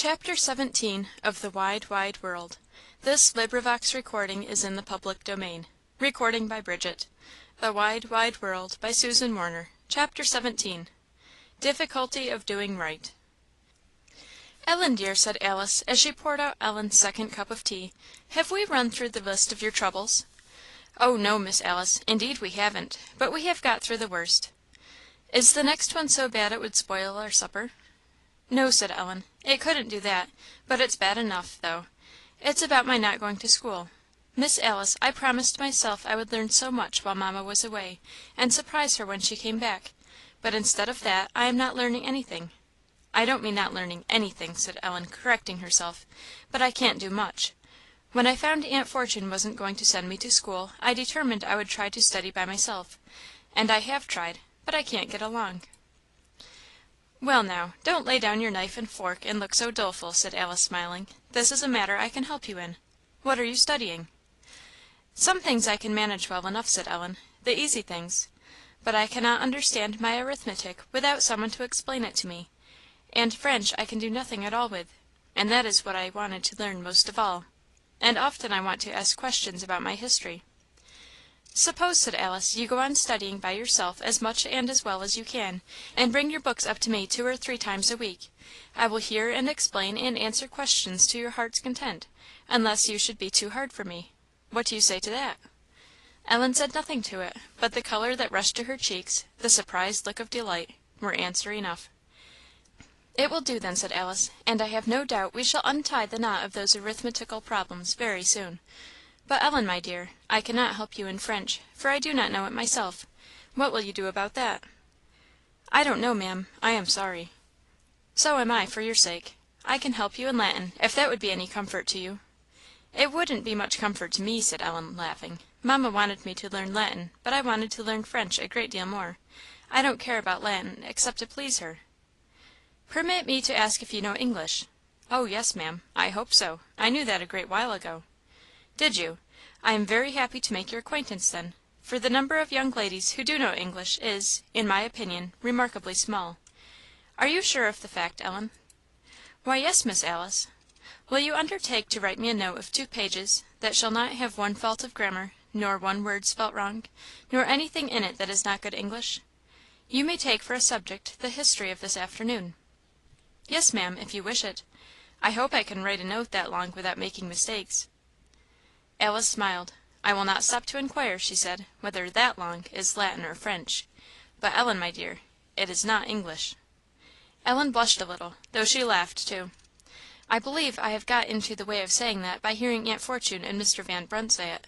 Chapter 17 of the Wide, Wide World. This recording is in the public domain. Recording by Bridget. The Wide, Wide World by Susan Warner. Chapter 17 Difficulty of Doing Right. "Ellen, dear," said Alice, as she poured out Ellen's second cup of tea, "have we run through the list of your troubles?" "Oh, no, Miss Alice, indeed we haven't; but we have got through the worst." "Is the next one so bad it would spoil our supper?" "No," said Ellen, "it couldn't do that; but it's bad enough, though. It's about my not going to school. Miss Alice, I promised myself I would learn so much while Mamma was away, and surprise her when she came back; but instead of that, I am not learning anything. I don't mean not learning anything," said Ellen, correcting herself, "but I can't do much. When I found Aunt Fortune wasn't going to send me to school, I determined I would try to study by myself; and I have tried, but I can't get along." "Well, now, don't lay down your knife and fork and look so doleful," said Alice, smiling; "this is a matter I can help you in. What are you studying?" "Some things I can manage well enough," said Ellen "the easy things; but I cannot understand my arithmetic without some one to explain it to me; and French I can do nothing at all with, and that is what I wanted to learn most of all; and often I want to ask questions about my history." "Suppose," said Alice, "you go on studying by yourself as much and as well as you can, and bring your books up to me 2 or 3 times a week. I will hear and explain and answer questions to your heart's content, unless you should be too hard for me. What do you say to that?" Ellen said nothing to it, but the colour that rushed to her cheeks, the surprised look of delight, were answer enough. "It will do, then," said Alice; "and I have no doubt we shall untie the knot of those arithmetical problems very soon. But, Ellen, my dear, I cannot help you in French, for I do not know it myself. What will you do about that?" "I don't know, Maam; I am sorry." "So am I, for your sake. I can help you in Latin, if that would be any comfort to you." "It wouldn't be much comfort to me," said Ellen, laughing. "Mamma wanted me to learn Latin, but I wanted to learn French a great deal more. I don't care about Latin, except to please her." "Permit me to ask if you know English?" "Oh, yes, Maam; I hope so; I knew that a great while ago." "Did you? I am very happy to make your acquaintance, then; for the number of young ladies who do know English is, in my opinion, remarkably small. Are you sure of the fact, Ellen?" "Why, yes, Miss Alice." "Will you undertake to write me a note of 2 pages, that shall not have one fault of grammar, nor one word spelt wrong, nor anything in it that is not good English? You may take for a subject the history of this afternoon." "Yes, Maam, if you wish it. I hope I can write a note that long without making mistakes." Alice smiled. "I will not stop to inquire," she said, "whether 'that long' is Latin or French; but, Ellen, my dear, it is not English." Ellen blushed a little, though she laughed too. "I believe I have got into the way of saying that by hearing Aunt Fortune and Mr. Van Brunt say it.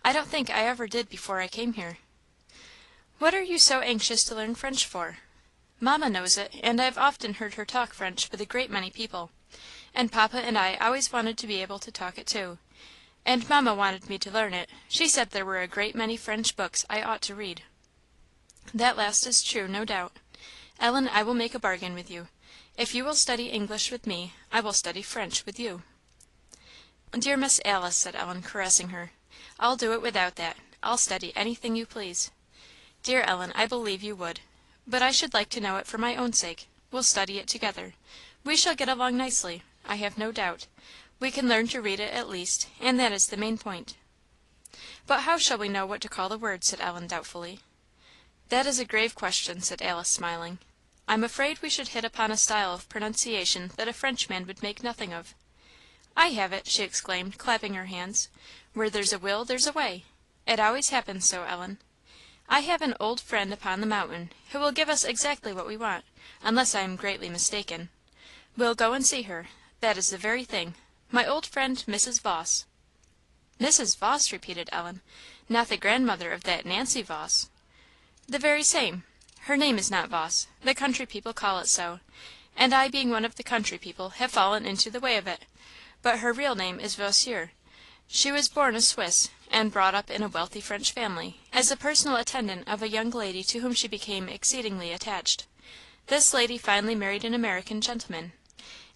I don't think I ever did before I came here." "What are you so anxious to learn French for?" "Mamma knows it, and I have often heard her talk French with a great many people; and Papa and I always wanted to be able to talk it too; and Mamma wanted me to learn it; she said there were a great many French books I ought to read." "That last is true, no doubt. Ellen, I will make a bargain with you. If you will study English with me, I will study French with you." "Dear Miss Alice," said Ellen, caressing her, "I'll do it without that; I'll study anything you please." "Dear Ellen, I believe you would. But I should like to know it for my own sake. We'll study it together. We shall get along nicely, I have no doubt. We can learn to read it at least, and that is the main point." "But how shall we know what to call the words?" said Ellen, doubtfully. "That is a grave question," said Alice, smiling. "I'm afraid we should hit upon a style of pronunciation that a Frenchman would make nothing of." "I have it!" she exclaimed, clapping her hands; "where there's a will there's a way. It always happens so, Ellen. I have an old friend upon the mountain who will give us exactly what we want, unless I am greatly mistaken. We'll go and see her; that is the very thing my old friend Mrs. Vawse." "Mrs. Vawse!" repeated Ellen; "not the grandmother of that Nancy Vawse?" "The very same. Her name is not Vawse; the country people call it so, and I being one of the country people have fallen into the way of it; but her real name is Vosier. She was born a Swiss, and brought up in a wealthy French family, as the personal attendant of a young lady to whom she became exceedingly attached. This lady finally married an American gentleman,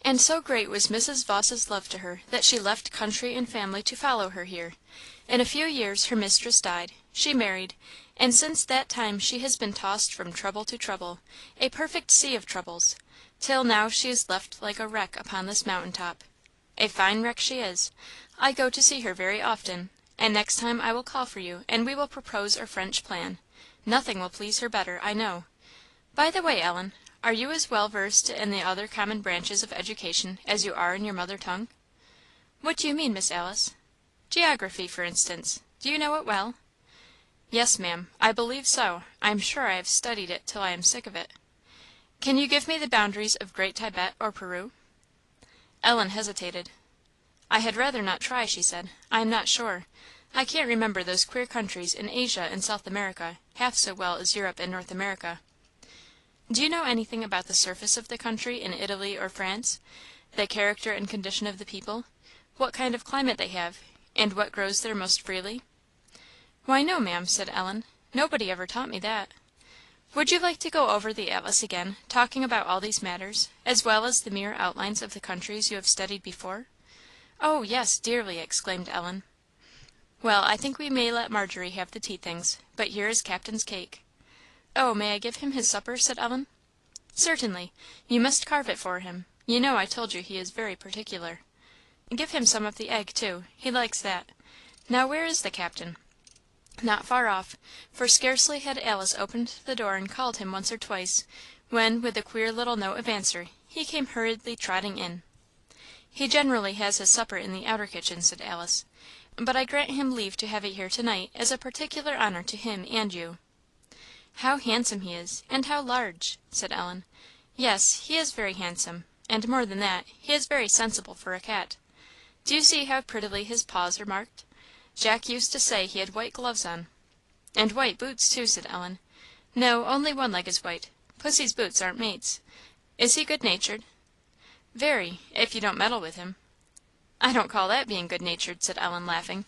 and so great was Mrs. Vawse's love to her that she left country and family to follow her here. In a few years her mistress died; she married, and since that time she has been tossed from trouble to trouble a perfect sea of troubles till now she is left like a wreck upon this mountain top. A fine wreck she is! I go to see her very often, and next time I will call for you, and we will propose our French plan. Nothing will please her better, I know. By the way, Ellen, are you as well versed in the other common branches of education as you are in your mother tongue?" "What do you mean, Miss Alice?" "Geography, for instance. Do you know it well?" "Yes, Maam, I believe so. I am sure I have studied it till I am sick of it." "Can you give me the boundaries of Great Tibet or Peru?" Ellen hesitated. "I had rather not try," she said. "I am not sure. I can't remember those queer countries in Asia and South America half so well as Europe and North America." "Do you know anything about the surface of the country in Italy or France? The character and condition of the people? What kind of climate they have, and what grows there most freely?" "Why, no, Maam," said Ellen; "nobody ever taught me that." "Would you like to go over the atlas again, talking about all these matters, as well as the mere outlines of the countries you have studied before?" "Oh, yes, dearly!" exclaimed Ellen. "Well, I think we may let Margery have the tea things; but here is Captain's cake." "Oh, may I give him his supper?" said Ellen. "Certainly. You must carve it for him; you know I told you he is very particular. Give him some of the egg, too; he likes that. Now where is the Captain?" Not far off, for scarcely had Alice opened the door and called him once or twice, when, with a queer little note of answer, he came hurriedly trotting in. "He generally has his supper in the outer kitchen," said Alice; "but I grant him leave to have it here to night, as a particular honour to him and you." "How handsome he is, and how large!" said Ellen. "Yes, he is very handsome; and more than that, he is very sensible for a cat. Do you see how prettily his paws are marked? Jack used to say he had white gloves on." "And white boots, too," said Ellen. "No, only one leg is white. Pussy's boots aren't mates. Is he good natured?" "Very, if you don't meddle with him." "I don't call that being good natured," said Ellen, laughing.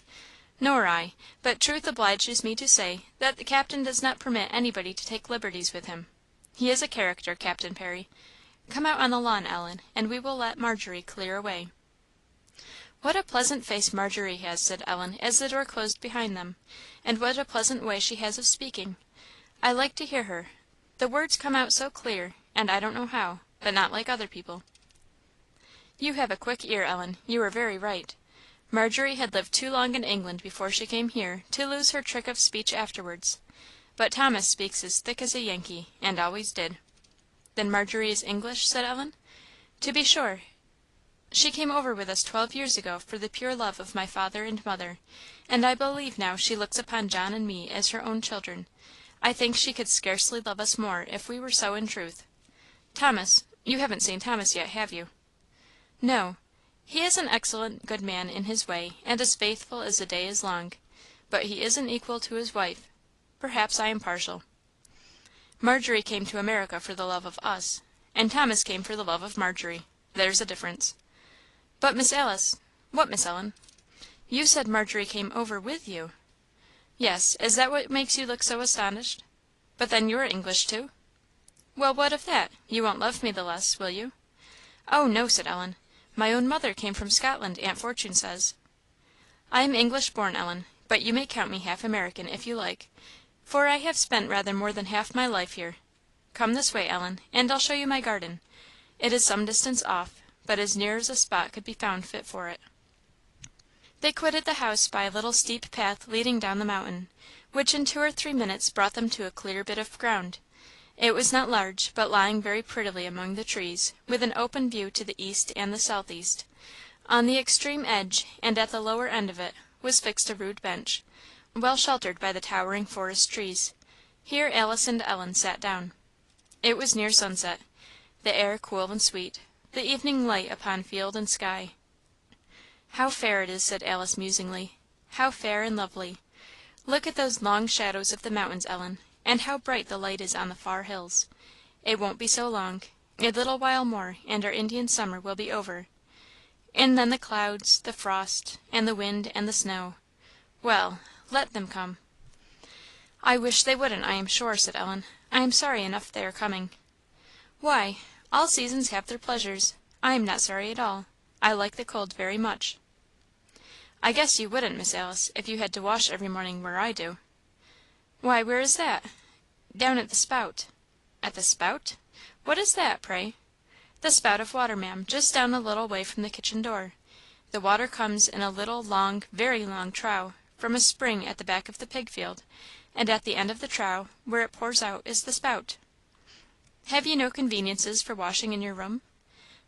"Nor I; but truth obliges me to say that the Captain does not permit anybody to take liberties with him. He is a character, Captain Parry. Come out on the lawn, Ellen, and we will let Margery clear away." "What a pleasant face Margery has!" said Ellen, as the door closed behind them; "and what a pleasant way she has of speaking! I like to hear her; the words come out so clear, and I don't know how, but not like other people." "You have a quick ear, Ellen; you are very right. Margery had lived too long in England before she came here, to lose her trick of speech afterwards. But Thomas speaks as thick as a Yankee, and always did." "Then Margery is English?" said Ellen. "To be sure. She came over with us 12 years ago for the pure love of my father and mother; and I believe now she looks upon John and me as her own children. I think she could scarcely love us more if we were so in truth. Thomas you haven't seen Thomas yet, have you?" "No. He is an excellent, good man in his way, and as faithful as the day is long; but he isn't equal to his wife. Perhaps I am partial. Margery came to America for the love of us, and Thomas came for the love of Margery. There's a difference." "But, Miss Alice " "What, Miss Ellen?" "You said Margery came over with you." "Yes; is that what makes you look so astonished? But then you're English too?" "Well, what of that? You won't love me the less, will you?" "Oh, no," said Ellen. "My own mother came from Scotland, Aunt Fortune says." "I am English born, Ellen; but you may count me half American, if you like, for I have spent rather more than half my life here. Come this way, Ellen, and I'll show you my garden. It is some distance off, but as near as a spot could be found fit for it." They quitted the house by a little steep path leading down the mountain, which in 2 or 3 minutes brought them to a clear bit of ground. It was not large, but lying very prettily among the trees, with an open view to the east and the south east. On the extreme edge, and at the lower end of it, was fixed a rude bench, well sheltered by the towering forest trees. Here Alice and Ellen sat down. It was near sunset, the air cool and sweet, the evening light upon field and sky. "How fair it is!" said Alice, musingly; "how fair and lovely! Look at those long shadows of the mountains, Ellen, and how bright the light is on the far hills. It won't be so long a little while more, and our Indian summer will be over. And then the clouds, the frost, and the wind, and the snow well, let them come." "I wish they wouldn't, I am sure," said Ellen. "I am sorry enough they are coming." "Why? All seasons have their pleasures. I am not sorry at all. I like the cold very much." "I guess you wouldn't, Miss Alice, if you had to wash every morning where I do." "Why, where is that?" "Down at the spout." "At the spout? What is that, pray?" "The spout of water, Ma'am, just down a little way from the kitchen door. The water comes in a little long, very long trough, from a spring at the back of the pig field, and at the end of the trough, where it pours out, is the spout." "Have you no conveniences for washing in your room?"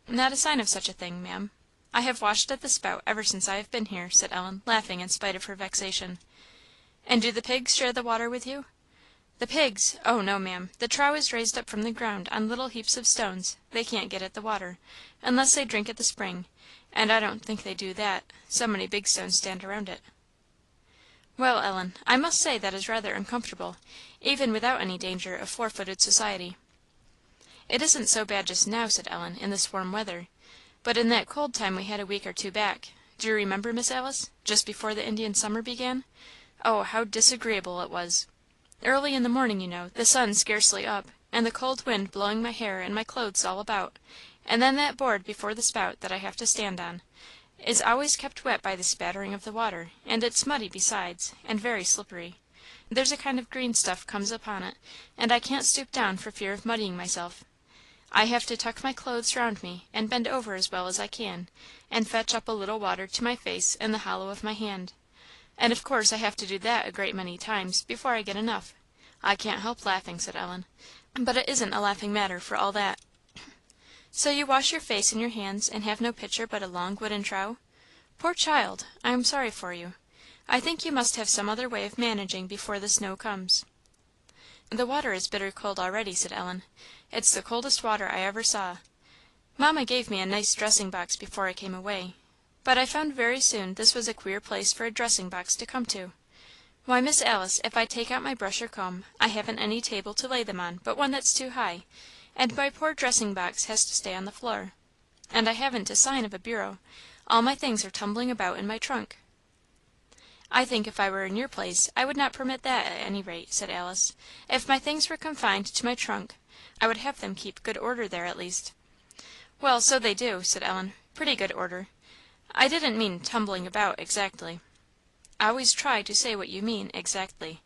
"Not a sign of such a thing, Ma'am. I have washed at the spout ever since I have been here," said Ellen, laughing in spite of her vexation. "And do the pigs share the water with you?" "The pigs! Oh, no, Ma'am. The trough is raised up from the ground on little heaps of stones; they can't get at the water, unless they drink at the spring, and I don't think they do that, so many big stones stand around it." "Well, Ellen, I must say that is rather uncomfortable, even without any danger of four footed society." "It isn't so bad just now," said Ellen, "in this warm weather; but in that cold time we had a week or two back do you remember, Miss Alice? just before the Indian summer began oh, how disagreeable it was! Early in the morning, you know, the sun scarcely up, and the cold wind blowing my hair and my clothes all about; and then that board before the spout that I have to stand on, is always kept wet by the spattering of the water, and it's muddy besides, and very slippery. There's a kind of green stuff comes upon it, and I can't stoop down for fear of muddying myself. I have to tuck my clothes round me, and bend over as well as I can, and fetch up a little water to my face in the hollow of my hand; and of course I have to do that a great many times before I get enough. I can't help laughing," said Ellen, "but it isn't a laughing matter for all that." "So you wash your face and your hands, and have no pitcher but a long wooden trough? Poor child! I am sorry for you. I think you must have some other way of managing before the snow comes." "The water is bitter cold already," said Ellen. "It's the coldest water I ever saw. Mamma gave me a nice dressing box before I came away, but I found very soon this was a queer place for a dressing box to come to. Why, Miss Alice, if I take out my brush or comb, I haven't any table to lay them on but one that's too high, and my poor dressing box has to stay on the floor. And I haven't a sign of a bureau; all my things are tumbling about in my trunk." "I think if I were in your place, I would not permit that, at any rate," said Alice. "If my things were confined to my trunk, I would have them keep good order there, at least." "Well, so they do," said Ellen "pretty good order. I didn't mean tumbling about, exactly." "Always try to say what you mean, exactly.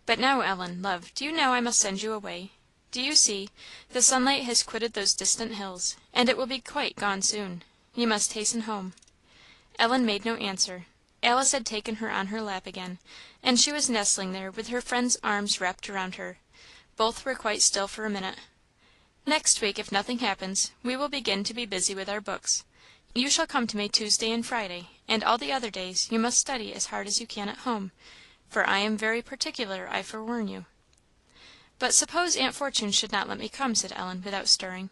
But now, Ellen, love, do you know I must send you away? Do you see, the sunlight has quitted those distant hills, and it will be quite gone soon. You must hasten home." Ellen made no answer. Alice had taken her on her lap again, and she was nestling there with her friend's arms wrapped around her. Both were quite still for a minute. "Next week, if nothing happens, we will begin to be busy with our books. You shall come to me Tuesday and Friday, and all the other days you must study as hard as you can at home, for I am very particular, I forewarn you." "But suppose Aunt Fortune should not let me come?" said Ellen, without stirring.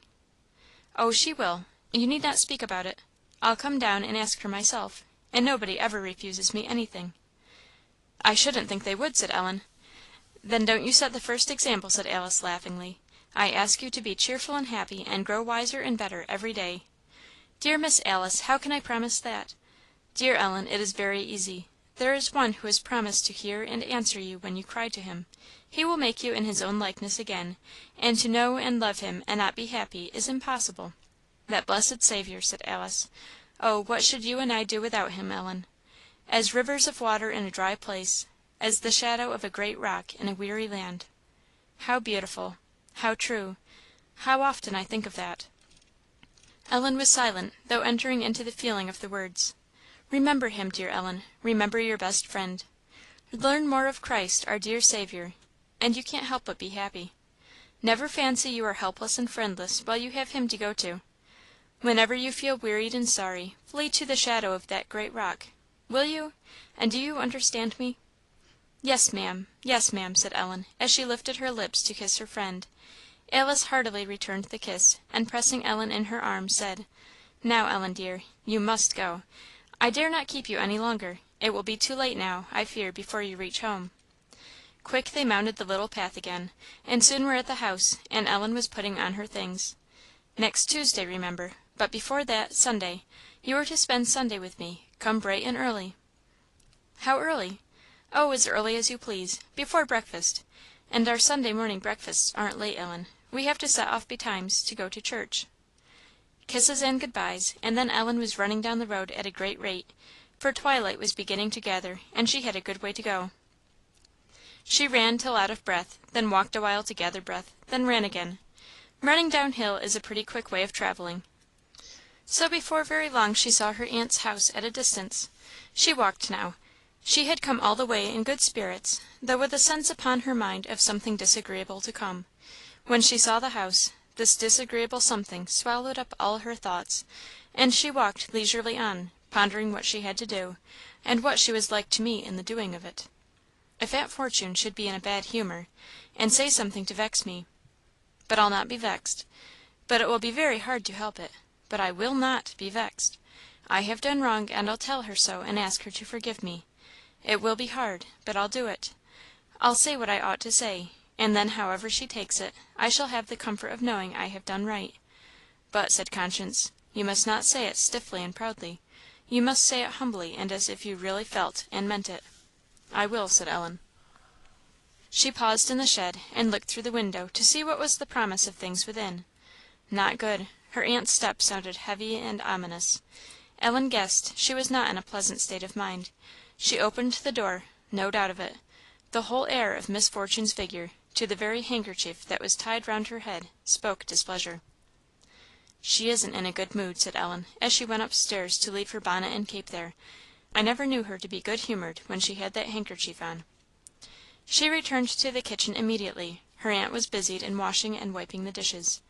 "Oh, she will. You need not speak about it. I'll come down and ask her myself, and nobody ever refuses me anything." "I shouldn't think they would," said Ellen. "Then don't you set the first example," said Alice, laughingly. "I ask you to be cheerful and happy, and grow wiser and better every day." "Dear Miss Alice, how can I promise that?" "Dear Ellen, it is very easy. There is One who has promised to hear and answer you when you cry to him. He will make you in his own likeness again, and to know and love him and not be happy is impossible. That blessed Saviour!" said Alice. "Oh, what should you and I do without him, Ellen? As rivers of water in a dry place, as the shadow of a great rock in a weary land. How beautiful! how true! how often I think of that!" Ellen was silent, though entering into the feeling of the words. "Remember him, dear Ellen; remember your best friend. Learn more of Christ, our dear Saviour, and you can't help but be happy. Never fancy you are helpless and friendless while you have him to go to. Whenever you feel wearied and sorry, flee to the shadow of that great rock. Will you? And do you understand me?" Yes, Ma'am," said Ellen, as she lifted her lips to kiss her friend. Alice heartily returned the kiss, and pressing Ellen in her arms, said "Now, Ellen, dear, you must go. I dare not keep you any longer. It will be too late now, I fear, before you reach home." Quick they mounted the little path again, and soon were at the house, and Ellen was putting on her things. "Next Tuesday, remember; but before that, Sunday. You are to spend Sunday with me. Come bright and early." "How early?" "Oh, as early as you please before breakfast. And our Sunday morning breakfasts aren't late, Ellen. We have to set off betimes, to go to church." Kisses and good byes, and then Ellen was running down the road at a great rate, for twilight was beginning to gather, and she had a good way to go. She ran till out of breath, then walked a while to gather breath, then ran again. Running downhill is a pretty quick way of travelling. So before very long she saw her aunt's house at a distance. She walked now. She had come all the way in good spirits, though with a sense upon her mind of something disagreeable to come. When she saw the house, this disagreeable something swallowed up all her thoughts, and she walked leisurely on, pondering what she had to do, and what she was like to meet in the doing of it. If Aunt Fortune should be in a bad humour, and say something to vex me but I'll not be vexed. But it will be very hard to help it. But I will not be vexed. I have done wrong, and I'll tell her so and ask her to forgive me. It will be hard, but I'll do it. I'll say what I ought to say, and then however she takes it, I shall have the comfort of knowing I have done right. But, said conscience, you must not say it stiffly and proudly. You must say it humbly and as if you really felt and meant it. I will, said Ellen. She paused in the shed, and looked through the window to see what was the promise of things within. Not good. Her aunt's step sounded heavy and ominous. Ellen guessed she was not in a pleasant state of mind. She opened the door, no doubt of it. The whole air of Miss Fortune's figure, to the very handkerchief that was tied round her head, spoke displeasure. "She isn't in a good mood," said Ellen, as she went upstairs to leave her bonnet and cape there. "I never knew her to be good humoured when she had that handkerchief on." She returned to the kitchen immediately. Her aunt was busied in washing and wiping the dishes.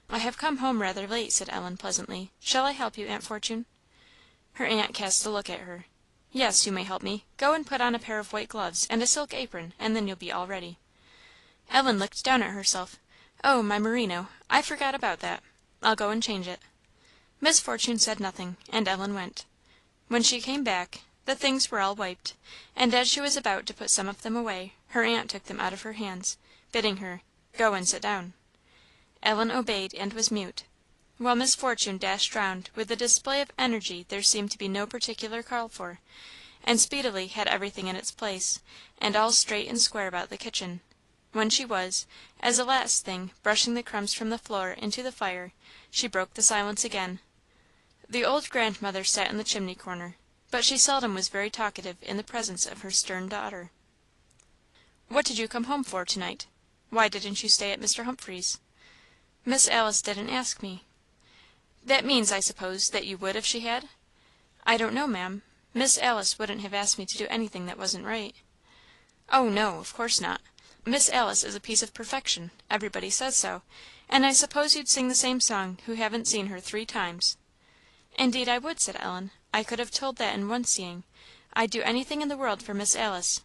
"I have come home rather late," said Ellen, pleasantly. "Shall I help you, Aunt Fortune?" Her aunt cast a look at her. "Yes, you may help me. Go and put on a pair of white gloves and a silk apron, and then you'll be all ready." Ellen looked down at herself. "Oh, my merino! I forgot about that. I'll go and change it." Miss Fortune said nothing, and Ellen went. When she came back, the things were all wiped, and as she was about to put some of them away, her aunt took them out of her hands, bidding her "Go and sit down." Ellen obeyed, and was mute, while Miss Fortune dashed round with a display of energy there seemed to be no particular call for, and speedily had everything in its place, and all straight and square about the kitchen. When she was, as a last thing, brushing the crumbs from the floor into the fire, she broke the silence again. The old grandmother sat in the chimney corner, but she seldom was very talkative in the presence of her stern daughter. "What did you come home for to night? Why didn't you stay at Mr. Humphreys?" "Miss Alice didn't ask me." "That means, I suppose, that you would if she had?" "I don't know, Ma'am. Miss Alice wouldn't have asked me to do anything that wasn't right." "Oh, no, of course not. Miss Alice is a piece of perfection everybody says so; and I suppose you'd sing the same song who haven't seen her 3 times." "Indeed I would," said Ellen. "I could have told that in one seeing. I'd do anything in the world for Miss Alice."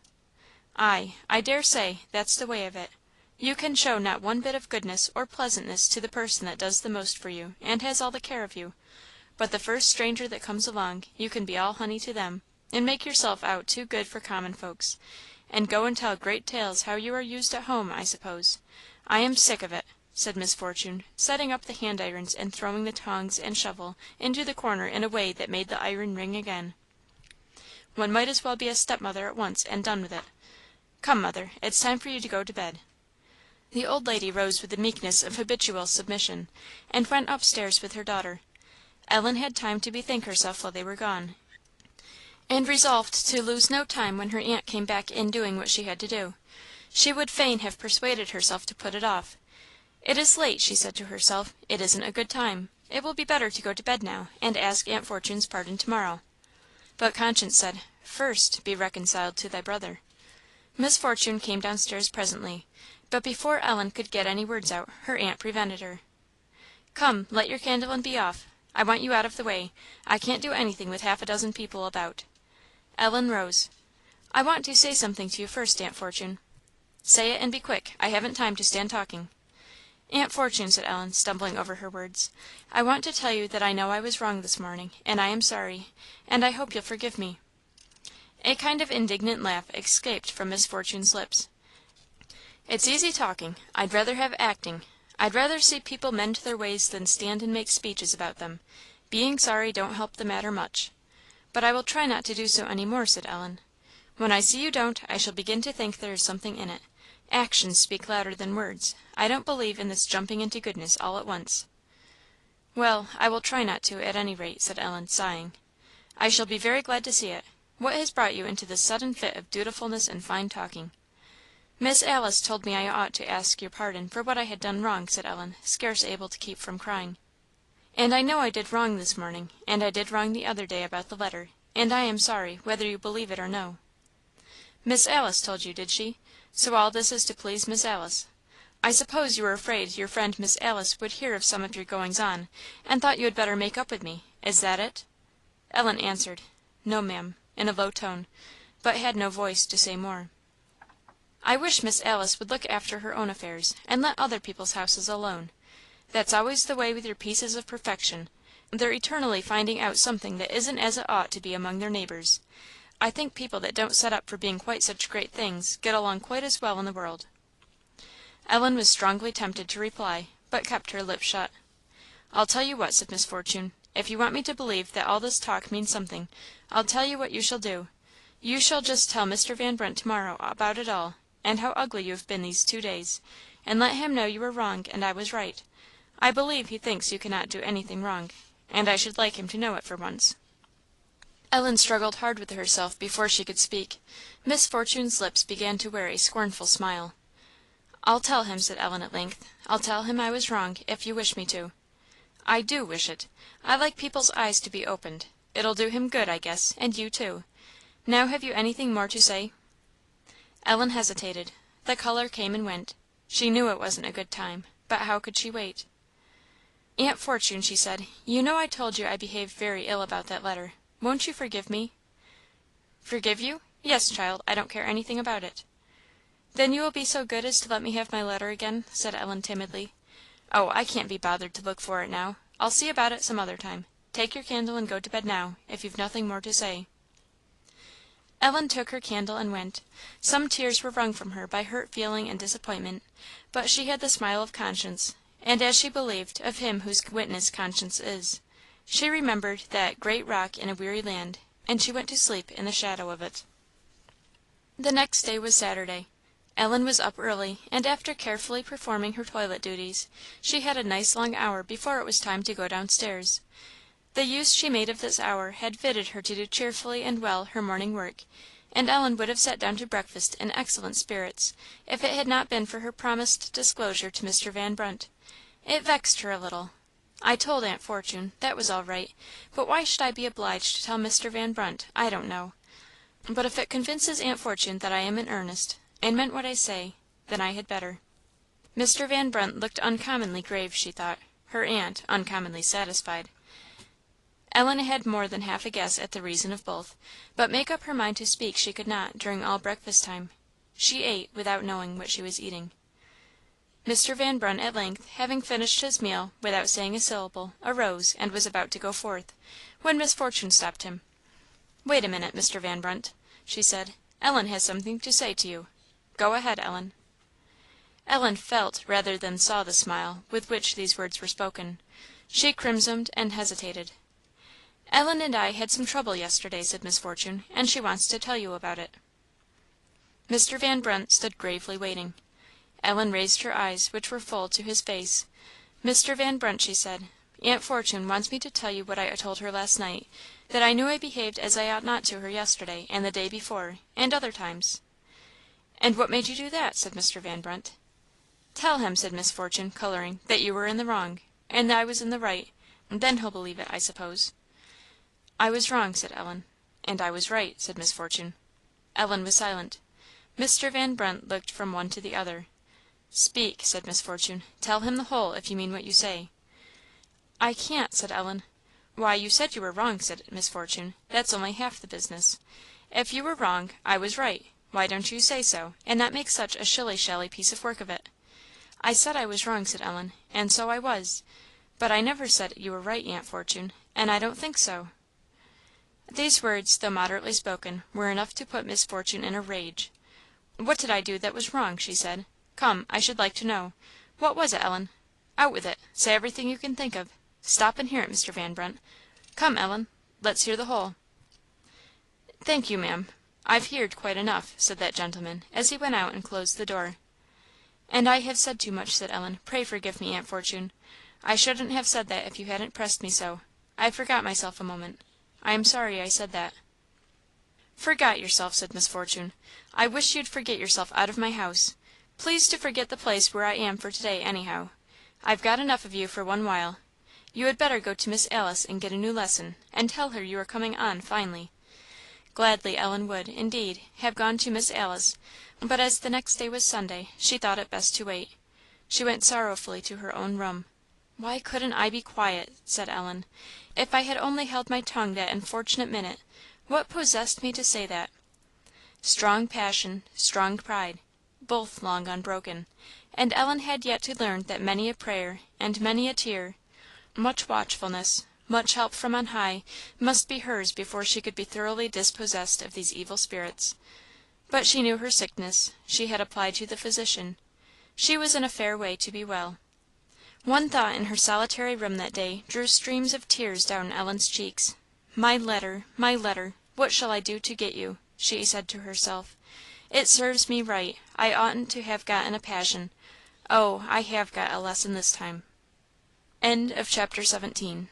"Ay, I dare say; that's the way of it. You can show not one bit of goodness or pleasantness to the person that does the most for you, and has all the care of you; but the first stranger that comes along, you can be all honey to them, and make yourself out too good for common folks, and go and tell great tales how you are used at home, I suppose. I am sick of it," said Miss Fortune, setting up the hand irons and throwing the tongs and shovel into the corner in a way that made the iron ring again. "One might as well be a stepmother at once, and done with it. Come, mother, it's time for you to go to bed." The old lady rose with the meekness of habitual submission, and went upstairs with her daughter. Ellen had time to bethink herself while they were gone, and resolved to lose no time when her aunt came back in doing what she had to do. She would fain have persuaded herself to put it off. "It is late," she said to herself; "it isn't a good time. It will be better to go to bed now, and ask Aunt Fortune's pardon to morrow." But conscience said, "First be reconciled to thy brother." Miss Fortune came downstairs presently, but before Ellen could get any words out, her aunt prevented her. "Come, light your candle and be off. I want you out of the way. I can't do anything with half a dozen people about." Ellen rose. "I want to say something to you first, Aunt Fortune." "Say it, and be quick. I haven't time to stand talking." "Aunt Fortune," said Ellen, stumbling over her words, "I want to tell you that I know I was wrong this morning, and I am sorry, and I hope you'll forgive me." A kind of indignant laugh escaped from Miss Fortune's lips. "It's easy talking; I'd rather have acting. I'd rather see people mend their ways than stand and make speeches about them. Being sorry don't help the matter much." "But I will try not to do so any more," said Ellen. "When I see you don't, I shall begin to think there is something in it. Actions speak louder than words. I don't believe in this jumping into goodness all at once." "Well, I will try not to, at any rate," said Ellen, sighing. "I shall be very glad to see it. What has brought you into this sudden fit of dutifulness and fine talking?" "Miss Alice told me I ought to ask your pardon for what I had done wrong," said Ellen, scarce able to keep from crying. "And I know I did wrong this morning, and I did wrong the other day about the letter, and I am sorry, whether you believe it or no." "Miss Alice told you, did she? So all this is to please Miss Alice. I suppose you were afraid your friend Miss Alice would hear of some of your goings on, and thought you had better make up with me is that it?" Ellen answered, "No, Maam," in a low tone, but had no voice to say more. "I wish Miss Alice would look after her own affairs, and let other people's houses alone. That's always the way with your pieces of perfection; they're eternally finding out something that isn't as it ought to be among their neighbours. I think people that don't set up for being quite such great things get along quite as well in the world." Ellen was strongly tempted to reply, but kept her lips shut. "I'll tell you what," said Miss Fortune, "if you want me to believe that all this talk means something, I'll tell you what you shall do. You shall just tell Mr. Van Brunt to morrow about it all, and how ugly you have been these 2 days, and let him know you were wrong and I was right. I believe he thinks you cannot do anything wrong, and I should like him to know it for once." Ellen struggled hard with herself before she could speak. Miss Fortune's lips began to wear a scornful smile. "I'll tell him," said Ellen at length "I'll tell him I was wrong, if you wish me to." "I do wish it. I like people's eyes to be opened. It'll do him good, I guess, and you too. Now have you anything more to say?" Ellen hesitated. The colour came and went. She knew it wasn't a good time, but how could she wait? "Aunt Fortune," she said, "you know I told you I behaved very ill about that letter. Won't you forgive me?" "Forgive you? Yes, child; I don't care anything about it." "Then you will be so good as to let me have my letter again?" said Ellen, timidly. "Oh, I can't be bothered to look for it now. I'll see about it some other time. Take your candle and go to bed now, if you've nothing more to say." Ellen took her candle and went. Some tears were wrung from her by hurt feeling and disappointment, but she had the smile of conscience, and, as she believed, of Him whose witness conscience is. She remembered that "great rock in a weary land," and she went to sleep in the shadow of it. The next day was Saturday. Ellen was up early, and after carefully performing her toilet duties, she had a nice long hour before it was time to go down stairs. The use she made of this hour had fitted her to do cheerfully and well her morning work, and Ellen would have sat down to breakfast in excellent spirits, if it had not been for her promised disclosure to Mr. Van Brunt. It vexed her a little. "I told Aunt Fortune that was all right; but why should I be obliged to tell Mr. Van Brunt? I don't know. But if it convinces Aunt Fortune that I am in earnest, and meant what I say, then I had better." Mr. Van Brunt looked uncommonly grave, she thought; her aunt, uncommonly satisfied. Ellen had more than half a guess at the reason of both, but make up her mind to speak she could not, during all breakfast time. She ate without knowing what she was eating. Mr. Van Brunt at length, having finished his meal without saying a syllable, arose, and was about to go forth, when Miss Fortune stopped him. "Wait a minute, Mr. Van Brunt," she said; "Ellen has something to say to you. Go ahead, Ellen." Ellen felt rather than saw the smile with which these words were spoken. She crimsoned and hesitated. "Ellen and I had some trouble yesterday," said Miss Fortune, "and she wants to tell you about it." Mr. Van Brunt stood gravely waiting. Ellen raised her eyes, which were full, to his face. "Mr. Van Brunt," she said, "Aunt Fortune wants me to tell you what I told her last night that I knew I behaved as I ought not to her yesterday, and the day before, and other times." "And what made you do that?" said Mr. Van Brunt. "Tell him," said Miss Fortune, colouring, "that you were in the wrong, and I was in the right; then he'll believe it, I suppose." "I was wrong," said Ellen. "And I was right," said Miss Fortune. Ellen was silent. Mr. Van Brunt looked from one to the other. "Speak," said Miss Fortune; "tell him the whole, if you mean what you say." "I can't," said Ellen. "Why, you said you were wrong," said Miss Fortune; "that's only half the business. If you were wrong, I was right; why don't you say so, and not make such a shilly shally piece of work of it?" "I said I was wrong," said Ellen, "and so I was; but I never said you were right, Aunt Fortune, and I don't think so." These words, though moderately spoken, were enough to put Miss Fortune in a rage. "What did I do that was wrong?" she said. "Come, I should like to know. What was it, Ellen? Out with it; say everything you can think of. Stop and hear it, Mr. Van Brunt. Come, Ellen, let's hear the whole." "Thank you, Maam, I've heerd quite enough," said that gentleman, as he went out and closed the door. "And I have said too much," said Ellen; "pray forgive me, Aunt Fortune. I shouldn't have said that if you hadn't pressed me so. I forgot myself a moment. I am sorry I said that." "Forgot yourself!" said Miss Fortune. "I wish you'd forget yourself out of my house. Please to forget the place where I am for to day, anyhow. I've got enough of you for one while. You had better go to Miss Alice and get a new lesson, and tell her you are coming on finely." Gladly Ellen would, indeed, have gone to Miss Alice, but as the next day was Sunday, she thought it best to wait. She went sorrowfully to her own room. "Why couldn't I be quiet?" said Ellen. "If I had only held my tongue that unfortunate minute! What possessed me to say that?" Strong passion, strong pride, both long unbroken; and Ellen had yet to learn that many a prayer and many a tear, much watchfulness, much help from on high, must be hers before she could be thoroughly dispossessed of these evil spirits. But she knew her sickness; she had applied to the Physician; she was in a fair way to be well. One thought in her solitary room that day drew streams of tears down Ellen's cheeks. "My letter! my letter! what shall I do to get you?" she said to herself. "It serves me right; I oughtn't to have got in a passion. Oh, I have got a lesson this time!" CHAPTER XVIII.